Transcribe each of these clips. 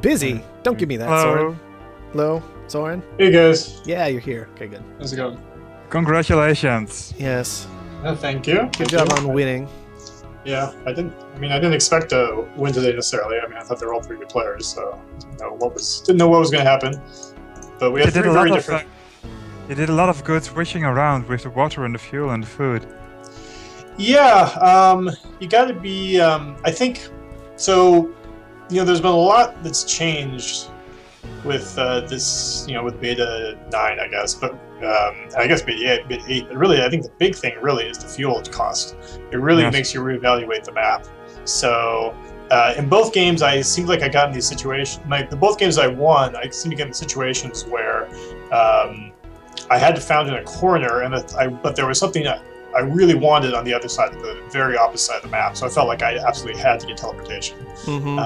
Busy? Don't give me that, Hello. Soren. Hello, Soren? Hey guys, Yeah, you're here. Okay, good. how's it going? Congratulations. Yes. Thank you. Good job on winning. Yeah, I didn't expect to win today necessarily. I mean, I thought they were all pretty good players, so didn't know what was going to happen. But we had three very different. You did a lot of good switching around with the water and the fuel and the food. Yeah, you got to be. I think so. There's been a lot that's changed with this. With Beta 9, I guess, but I guess Beta 8. But really, I think the big thing really is the fuel cost. It really makes you reevaluate the map. So in both games, I seemed like I got in these situations. Both games I won, I seem to get in situations where I had to found in a corner, but there was something that I really wanted on the other side of the very opposite side of the map. So I felt like I absolutely had to get teleportation. Mm-hmm.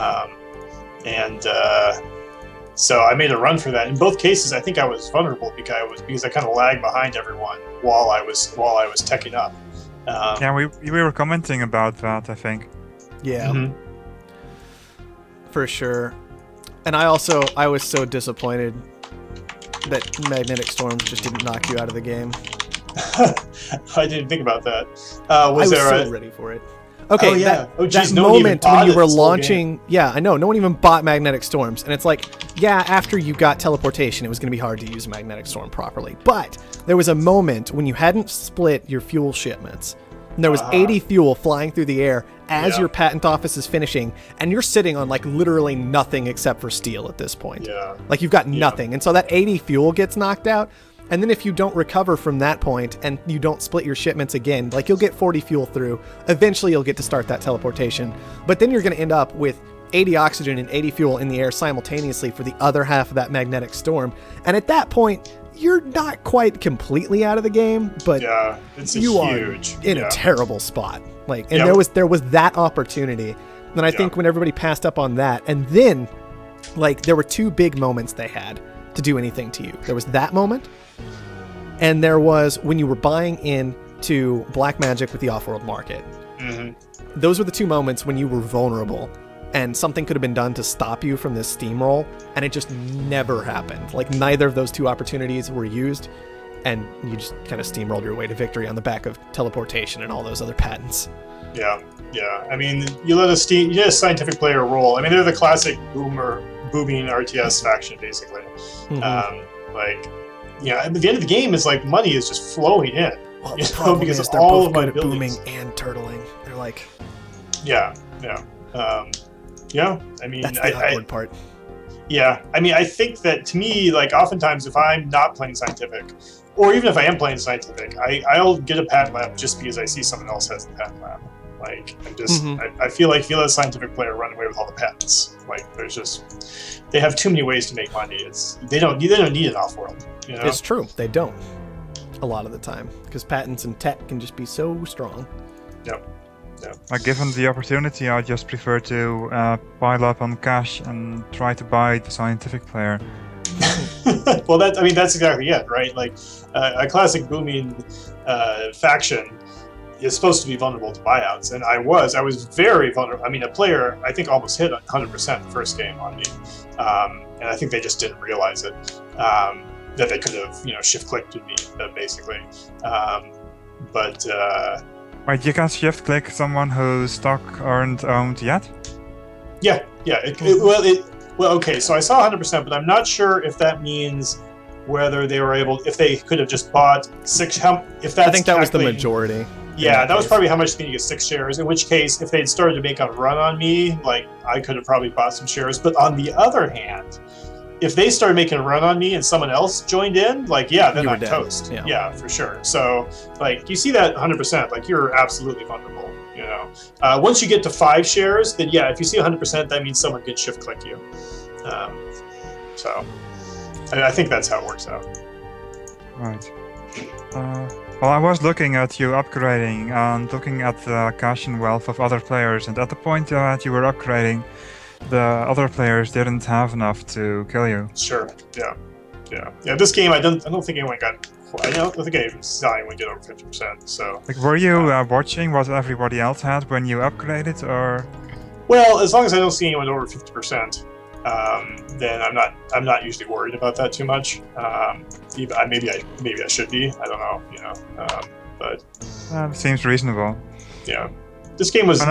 So I made a run for that. In both cases, I think I was vulnerable because I kind of lagged behind everyone while I was teching up. Yeah, we were commenting about that, I think. Yeah. Mm-hmm. For sure. And I was so disappointed that magnetic storms just didn't knock you out of the game. I didn't think about that. I was so ready for it. Okay, oh, yeah. that moment when you were launching... Yeah, I know. No one even bought magnetic storms. And it's like, yeah, after you got teleportation, it was going to be hard to use magnetic storm properly. But there was a moment when you hadn't split your fuel shipments. And there was 80 fuel flying through the air as your patent office is finishing. And you're sitting on like literally nothing except for steel at this point. Yeah. Like you've got nothing. And so that 80 fuel gets knocked out. And then if you don't recover from that point and you don't split your shipments again, like you'll get 40 fuel through. Eventually you'll get to start that teleportation. But then you're going to end up with 80 oxygen and 80 fuel in the air simultaneously for the other half of that magnetic storm. And at that point, you're not quite completely out of the game, but you are in a terrible spot. Like, and there was that opportunity. And I think when everybody passed up on that, and then like there were two big moments they had to do anything to you. There was that moment, and there was when you were buying into Blackmagic with the off-world market. Mm-hmm. Those were the two moments when you were vulnerable, and something could have been done to stop you from this steamroll, and it just never happened. Like neither of those two opportunities were used, and you just kind of steamrolled your way to victory on the back of teleportation and all those other patents. Yeah. I mean, you let a scientific player roll. I mean, they're the classic booming RTS faction, basically. Mm-hmm. At the end of the game, it's like money is just flowing in. Well, the problem is they're both good at booming and turtling. They're like... Yeah. I mean... That's the awkward part. Yeah. I mean, I think that, to me, like, oftentimes if I'm not playing scientific, or even if I am playing scientific, I'll get a patent lab just because I see someone else has the patent lab. Like, I feel like if you let a scientific player run away with all the patents, like, they have too many ways to make money. They don't need an off-world. You know? It's true. They don't. A lot of the time. Because patents and tech can just be so strong. Yep. Given the opportunity, I just prefer to pile up on cash and try to buy the scientific player. Well, that's exactly it, right? Like, a classic booming faction is supposed to be vulnerable to buyouts, and I was very vulnerable. I mean, a player, I think, almost hit 100% the first game on me, and I think they just didn't realize it, that they could have, shift-clicked with me, basically. Wait, you can shift-click someone whose stock aren't owned yet? Yeah. Okay, so I saw 100%, but I'm not sure if that means whether they were if they could have just bought 6, if that's I think that was the majority. Yeah, that was probably how much they need to get 6 shares, in which case, if they'd started to make a run on me, like, I could have probably bought some shares. But on the other hand, if they started making a run on me and someone else joined in, like, then I'm toast. Yeah, for sure. So, like, you see that 100%, like, you're absolutely vulnerable, Once you get to 5 shares, then if you see 100%, that means someone can shift-click you. I think that's how it works out. Right. Well, I was looking at you upgrading and looking at the cash and wealth of other players, and at the point that you were upgrading, the other players didn't have enough to kill you. Sure. Yeah. This game, I don't think anyone got. I don't think I even saw anyone get over 50%. So. Like, were you watching what everybody else had when you upgraded, or? Well, as long as I don't see anyone over 50%, then I'm not usually worried about that too much. Maybe I should be. I don't know. But seems reasonable. yeah, this game was.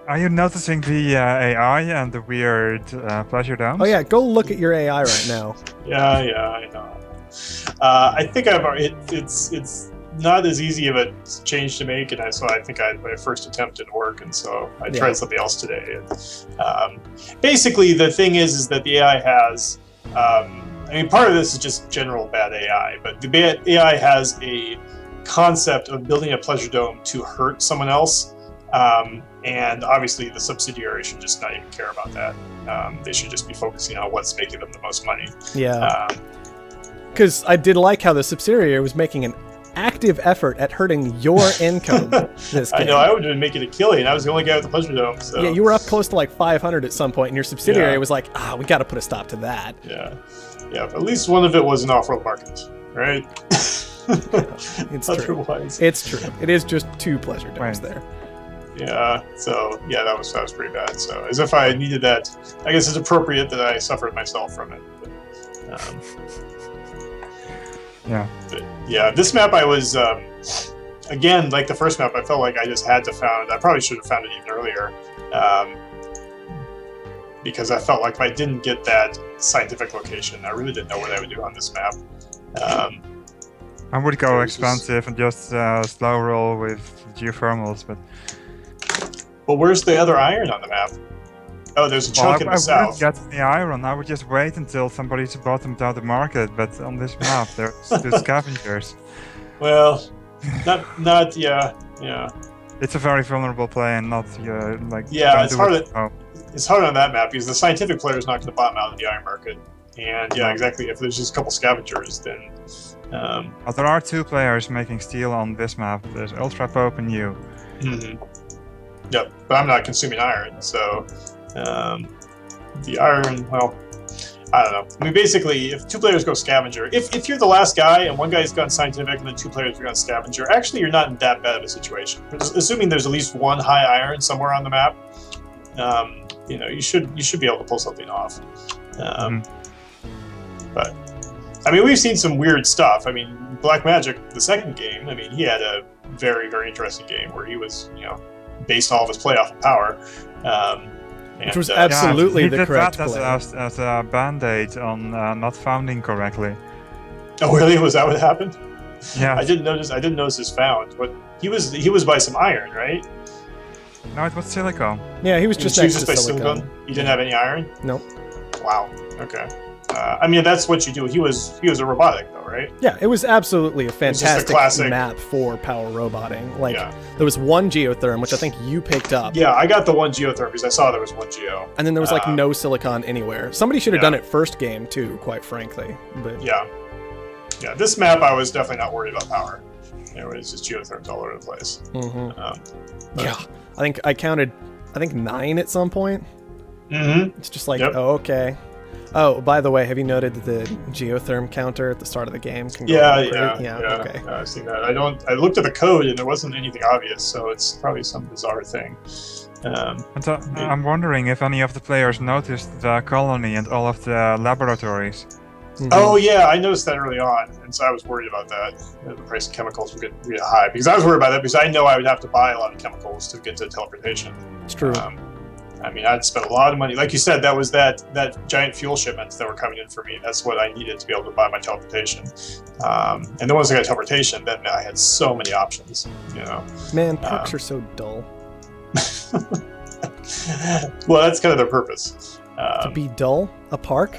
Are you noticing the AI and the weird pleasure domes? Oh yeah, go look at your AI right now. Yeah, I know. I think it's not as easy of a change to make, and so I think my first attempt didn't work, and so I tried something else today. And, basically, the thing is that the AI has. Part of this is just general bad AI, but the bad AI has a concept of building a pleasure dome to hurt someone else. And obviously the subsidiary should just not even care about that. They should just be focusing on what's making them the most money. Yeah. Because I did like how the subsidiary was making an active effort at hurting your income this game. I know, I would have been making a killing. I was the only guy with the pleasure dome. So. Yeah, you were up close to like 500 at some point, and your subsidiary was like, we got to put a stop to that. Yeah. But at least one of it was an off-road market, right? It's true. It's true. It is just 2 pleasure domes there. Yeah, so that was pretty bad. So as if I needed that, I guess it's appropriate that I suffered myself from it. But, this map I was again, like the first map, I felt like I just had to found. I probably should have found it even earlier, because I felt like if I didn't get that scientific location, I really didn't know what I would do on this map. I would go expansive and just slow roll with geothermals, but. Well, where's the other iron on the map? Oh, there's a chunk in the south. I wouldn't get the iron. I would just wait until somebody's bottomed out the market. But on this map, there's scavengers. Well, not yeah. It's a very vulnerable play, and not like. Yeah, it's hard. It's hard on that map because the scientific player is not going to bottom out of the iron market. And exactly. If there's just a couple scavengers, then. There are 2 players making steel on this map. There's Ultrapope and you. Mm-hmm. Yep, but I'm not consuming iron, so the iron, well, I don't know. I mean, basically, if 2 players go scavenger, if you're the last guy and one guy's gone scientific and then 2 players are gone scavenger, actually you're not in that bad of a situation. Assuming there's at least 1 high iron somewhere on the map, you should be able to pull something off. But I mean, we've seen some weird stuff. I mean, Blackmagic, the second game, I mean, he had a very, very interesting game where he was, based all of his play off of power. Which was absolutely the correct play. He did that as a band-aid on not founding correctly. Oh, really? Was that what happened? Yeah. I didn't notice his found, but he was by some iron, right? No, it was silicone. Yeah, he was just next to by silicone. He didn't have any iron? Nope. Wow. Okay. I mean, that's what you do. He was a robotic, though, right? Yeah, it was absolutely a fantastic map for power roboting. Like, there was 1 geotherm, which I think you picked up. Yeah, I got the 1 geotherm because I saw there was 1 geo. And then there was like no silicon anywhere. Somebody should have done it first game too, quite frankly. But yeah, this map I was definitely not worried about power. It was just geotherms all over the place. Mm-hmm. I think I counted 9 at some point. Mm-hmm. It's just like, oh, okay. Oh, by the way, have you noted the geotherm counter at the start of the game? Yeah. Okay. I've seen that. I looked at the code and there wasn't anything obvious, so it's probably some bizarre thing. I'm wondering if any of the players noticed the colony and all of the laboratories. Mm-hmm. Oh yeah, I noticed that early on, and so I was worried about that. The price of chemicals would get really high because I was worried about that because I know I would have to buy a lot of chemicals to get to teleportation. It's true. I mean, I'd spent a lot of money. Like you said, that was that giant fuel shipments that were coming in for me. That's what I needed to be able to buy my teleportation. And then once I got teleportation, then I had so many options. Man, parks are so dull. Well, that's kind of their purpose. To be dull? A park?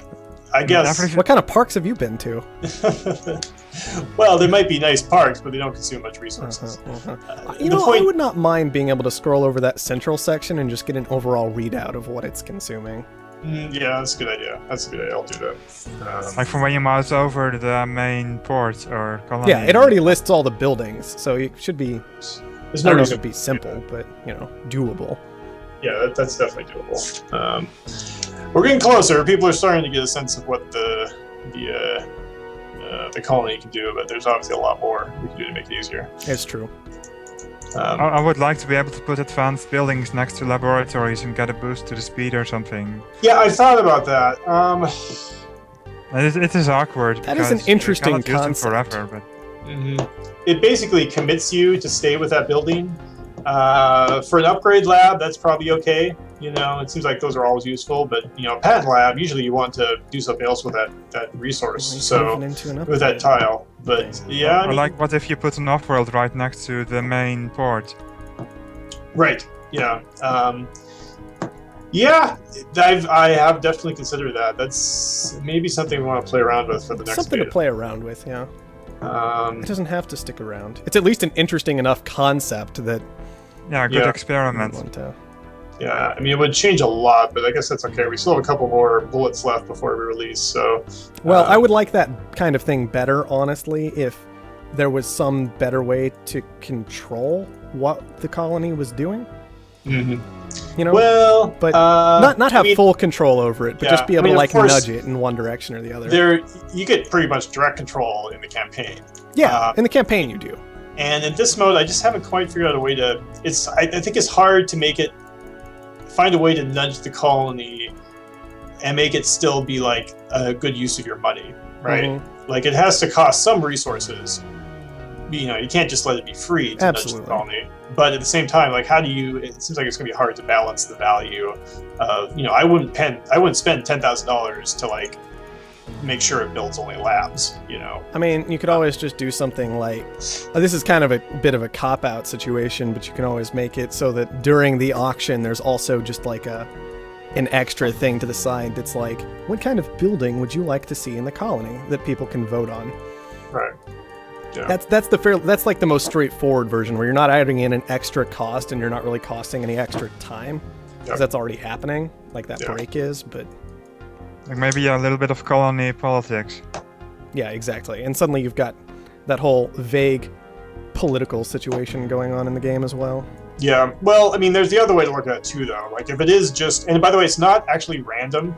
I guess. What kind of parks have you been to? Well, there might be nice parks, but they don't consume much resources. I would not mind being able to scroll over that central section and just get an overall readout of what it's consuming. Yeah, that's a good idea. I'll do that. Like from when you mouse over to the main port or colony. Yeah, it already lists all the buildings, so it should be. There's no reason to be simple, but doable. Yeah, that's definitely doable. We're getting closer. People are starting to get a sense of what the colony can do, but there's obviously a lot more we can do to make it easier. It's true. I would like to be able to put advanced buildings next to laboratories and get a boost to the speed or something. Yeah, I thought about that. It is awkward. That is an because you interesting cannot use them concept. forever, but It basically commits you to stay with that building. For an upgrade lab, that's probably okay. It seems like those are always useful, but patent lab, usually you want to do something else with that resource. So with that tile, but yeah, I or mean, like what if you put an off-world right next to the main port? right? Yeah, yeah. I have definitely considered that. That's maybe something we want to play around with for the next. Something beta. to play around with, yeah. It doesn't have to stick around. It's at least an interesting enough concept that. Yeah, good experiment. Yeah, I mean, it would change a lot, but I guess that's okay. We still have a couple more bullets left before we release, so... Well, I would like that kind of thing better, honestly, if there was some better way to control what the colony was doing. Mm-hmm. Well... But not have full control over it, but just be able to, nudge it in one direction or the other. You get pretty much direct control in the campaign. Yeah, in the campaign you do. And in this mode, I just haven't quite figured out a way to... I think it's hard to make it... Find a way to nudge the colony and make it still be like a good use of your money, right? Mm-hmm. Like it has to cost some resources. You can't just let it be free to nudge the colony. But at the same time, like how do you? It seems like it's gonna be hard to balance the value of I wouldn't spend $10,000 to like make sure it builds only labs. I mean, you could always just do something like this is kind of a bit of a cop-out situation, but you can always make it so that during the auction there's also just like an extra thing to the side that's like, what kind of building would you like to see in the colony that people can vote on? Right. Yeah. That's like the most straightforward version where you're not adding in an extra cost and you're not really costing any extra time because that's already happening, like that break is, but like maybe a little bit of colony politics. Yeah, exactly. And suddenly you've got that whole vague political situation going on in the game as well. Yeah. Well, I mean, there's the other way to look at it too, though. Like if it is just, and by the way, it's not actually random.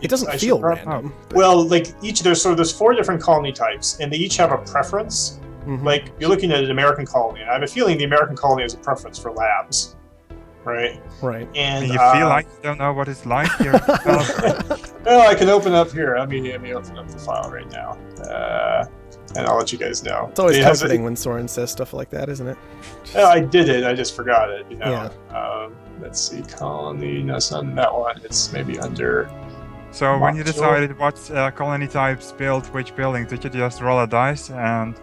It doesn't feel random. Well, like there's 4 different colony types, and they each have a preference. Mm-hmm. Like you're looking at an American colony, and I have a feeling the American colony has a preference for labs. Right. And you feel like you don't know what it's like here. Well, I can open up here. Let me open up the file right now, and I'll let you guys know. It's always comforting when Soren says stuff like that, isn't it? Well, I did it. I just forgot it. Yeah. Let's see, colony. No, it's not in that one. It's maybe under. So when you decided what colony types build which buildings, did you just roll a dice and?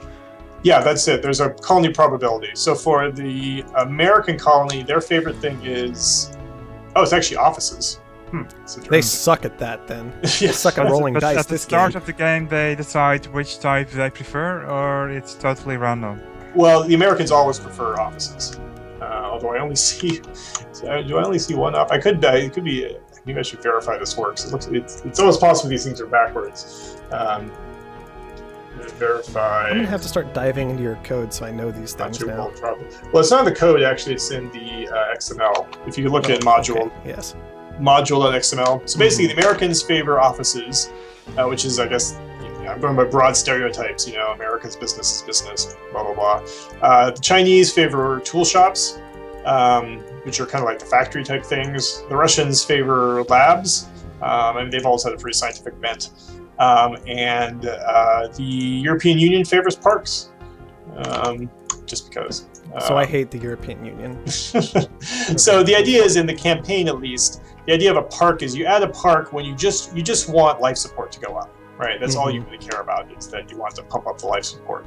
Yeah, that's it. There's a colony probability. So for the American colony, their favorite thing is... it's actually offices. They suck at that, then. They suck at rolling dice at the start of the game, they decide which type they prefer, or it's totally random? Well, the Americans always prefer offices. Although I only see... Do I only see one up? It could be... Maybe I should verify this works. It's almost possible these things are backwards. Verify. I'm gonna have to start diving into your code so I know these things now. Well, it's not in the code actually; it's in the XML. If you look at module, yes, module.xml. So basically, the Americans favor offices, which is, I guess, I'm going by broad stereotypes. America's business is business. Blah blah blah. The Chinese favor tool shops, which are kind of like the factory type things. The Russians favor labs. And they've always had a pretty scientific bent. And the European Union favors parks, just because. So I hate the European Union. So the idea is, in the campaign at least, the idea of a park is you add a park when you just want life support to go up, right? That's all you really care about, is that you want to pump up the life support.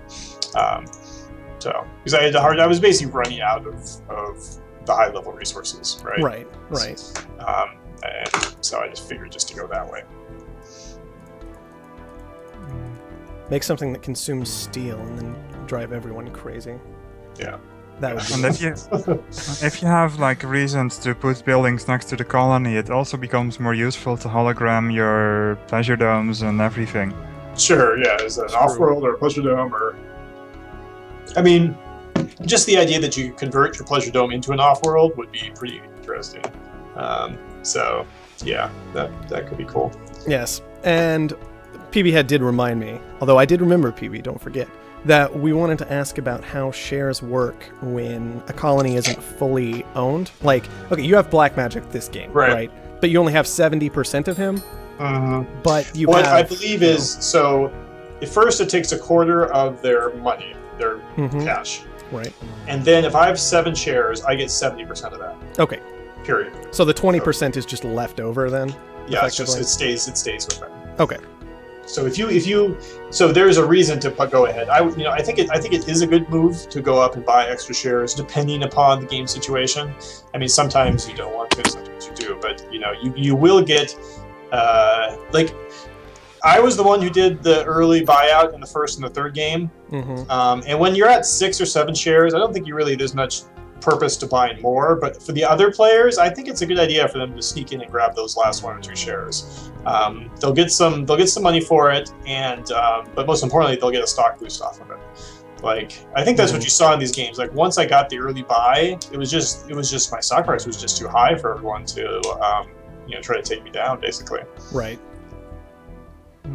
Because I was basically running out of the high level resources, right? Right. And so I just figured just to go that way. Make something that consumes steel and then drive everyone crazy. Yeah. That would be and if you have like reasons to put buildings next to the colony, it also becomes more useful to hologram your pleasure domes and everything. Sure, yeah. Is that an off-world or a pleasure dome, or... I mean, just the idea that you convert your pleasure dome into an off-world would be pretty interesting. So, yeah, that could be cool. Yes, and PB Head did remind me, although I did remember PB, don't forget, that we wanted to ask about how shares work when a colony isn't fully owned. Like, okay, you have Blackmagic this game, right? But you only have 70% of him. But you what have, I believe is, so at first it takes a quarter of their money, their cash. Right. And then if I have 7 shares, I get 70% of that. Okay. Period. So the 20% is just left over then? Yeah, it's just, it stays with them. Okay. So if you so there's a reason to go ahead. I think it is a good move to go up and buy extra shares depending upon the game situation. I mean, sometimes you don't want to, sometimes you do, but you will get like I was the one who did the early buyout in the first and the third game. And when you're at 6 or 7 shares, I don't think there's much purpose to buying more, but for the other players, I think it's a good idea for them to sneak in and grab those last 1 or 2 shares. They'll get some money for it, and but most importantly, they'll get a stock boost off of it. Like, I think that's what you saw in these games. Like, once I got the early buy, it was just my stock price was just too high for everyone to try to take me down, basically. Right.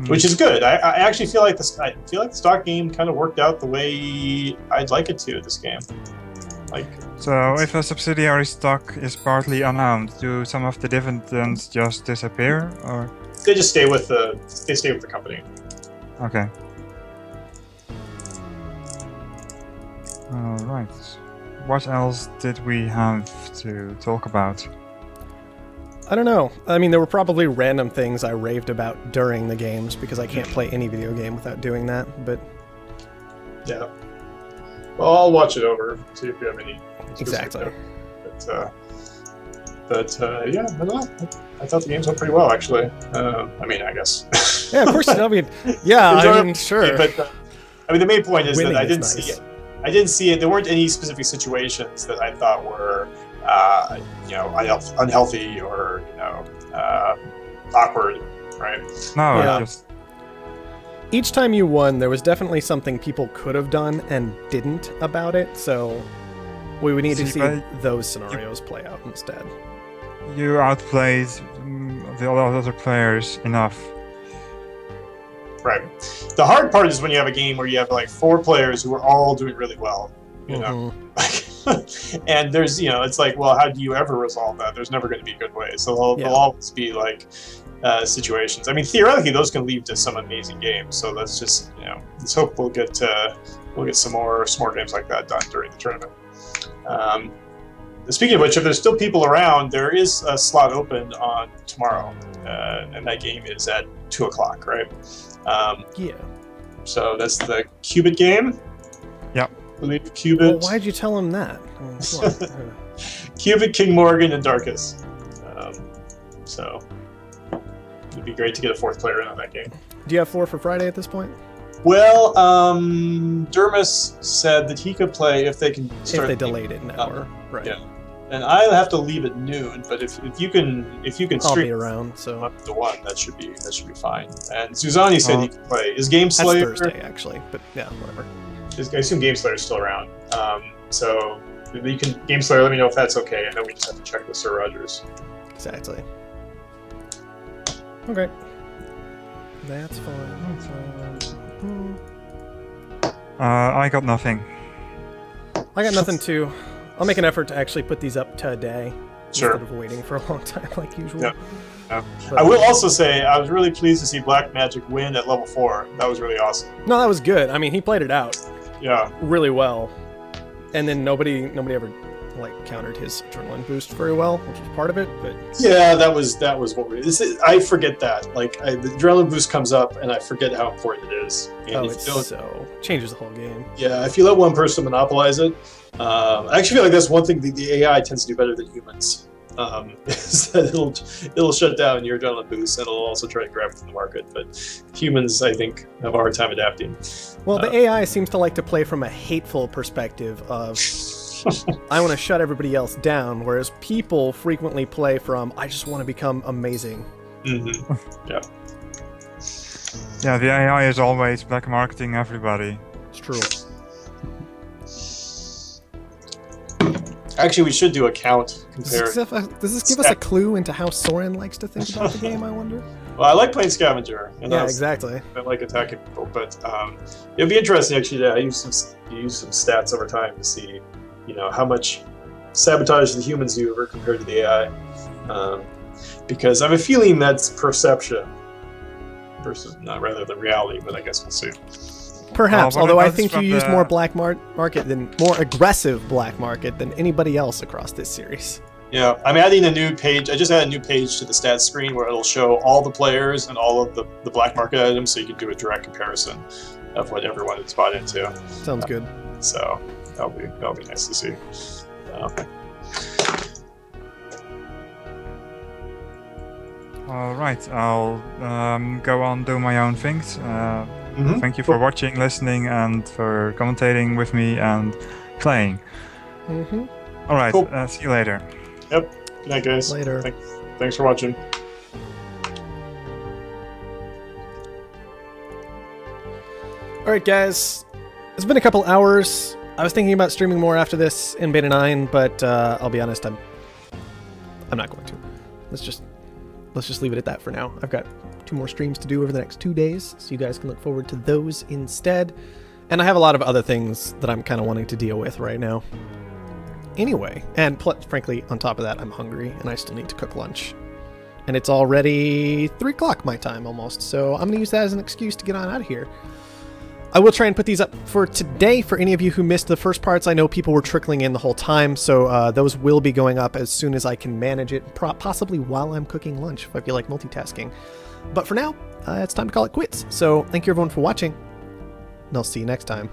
Which is good. I actually feel like the stock game kind of worked out the way I'd like it to this game. Like, so if a subsidiary stock is partly unowned, do some of the dividends just disappear, or they just stay with the company? Okay. All right. What else did we have to talk about? I don't know. I mean, there were probably random things I raved about during the games because I can't play any video game without doing that, but... Yeah. Well, I'll watch it over, see if you have any... Exactly. But yeah, I don't know. I thought the games went pretty well, actually. I mean, I guess. Yeah, of course. I mean, sure. But the main point is Winning that I is didn't nice. see it. I didn't see it. There weren't any specific situations that I thought were, unhealthy or awkward, right? No, Yeah. just Each time you won, there was definitely something people could have done and didn't about it, so we would need to see those scenarios play out instead. you outplayed the other players enough. Right. The hard part is when you have a game where you have like 4 players who are all doing really well, and there's, it's like, well, how do you ever resolve that? There's never going to be good ways. So there'll always be like situations. I mean, theoretically, those can lead to some amazing games. So let's just, let's hope we'll get some more games like that done during the tournament. Speaking of which, if there's still people around, there is a slot open on tomorrow, and that game is at 2:00, right? Yeah. So that's the Qubit game. Yep. I believe Qubit. Well, why'd you tell him that? Qubit, King Morgan, and Darkus. So it'd be great to get a 4th player in on that game. Do you have 4 for Friday at this point? Well, Dermis said that he could play if they can start. If they delayed it an hour, right? Yeah. And I'll have to leave at noon, but if you can I'll stream be around, so up to 1, that should be fine. And Suzani said he could play. Is Game Slayer? That's Thursday, actually, but yeah, whatever. I assume Game Slayer is still around. So you can Game Slayer. Let me know if that's okay, and then we just have to check with Sir Rogers. Exactly. Okay. That's fine. I got nothing. I got nothing too. I'll make an effort to actually put these up today Sure. instead of waiting for a long time like usual. Yeah. But, I will also say I was really pleased to see Blackmagic win at level 4. That was really awesome. No, that was good. I mean, he played it out Yeah. really well, and then nobody ever countered his adrenaline boost very well, which was part of it. But Yeah, that was what I forget that. The adrenaline boost comes up, and I forget how important it is. And changes the whole game. Yeah, if you let one person monopolize it, I actually feel like that's one thing the AI tends to do better than humans. Is that it'll shut down your adrenaline boost, and it'll also try to grab it from the market. But humans, I think, have a hard time adapting. Well, the AI seems to like to play from a hateful perspective of I want to shut everybody else down, whereas people frequently play from I just want to become amazing. Mm-hmm. Yeah. Yeah, the AI is always black marketing everybody. It's true. Actually, we should do a count compare. Does this give us a clue into how Soren likes to think about the game, I wonder? Well, I like playing scavenger, and Yeah, exactly. I like attacking people, but it'd be interesting actually to use some stats over time to see, how much sabotage the humans do compared to the AI, because I have a feeling that's perception versus not rather than reality, but I guess we'll see. Perhaps, Well, although I that's think you from use the- more black market than more aggressive black market than anybody else across this series. Yeah, I'm adding a new page. I just added a new page to the stats screen where it'll show all the players and all of the black market items, so you can do a direct comparison of what everyone is bought into. Sounds good. So that'll be nice to see. All right, I'll go on do my own things. Thank you for watching, listening, and for commentating with me and playing. Mm-hmm. All right, Cool. See you later. Yep. Good night, guys. Later. Thanks for watching. All right, guys. It's been a couple hours. I was thinking about streaming more after this in Beta 9, but I'll be honest, I'm not going to. Let's just leave it at that for now. I've got 2 more streams to do over the next 2 days, so you guys can look forward to those instead. And I have a lot of other things that I'm kind of wanting to deal with right now. Anyway, and frankly, on top of that, I'm hungry, and I still need to cook lunch. And it's already 3 o'clock my time almost, so I'm going to use that as an excuse to get on out of here. I will try and put these up for today for any of you who missed the first parts. I know people were trickling in the whole time, so those will be going up as soon as I can manage it, possibly while I'm cooking lunch if I feel like multitasking. But for now, it's time to call it quits. So thank you everyone for watching, and I'll see you next time.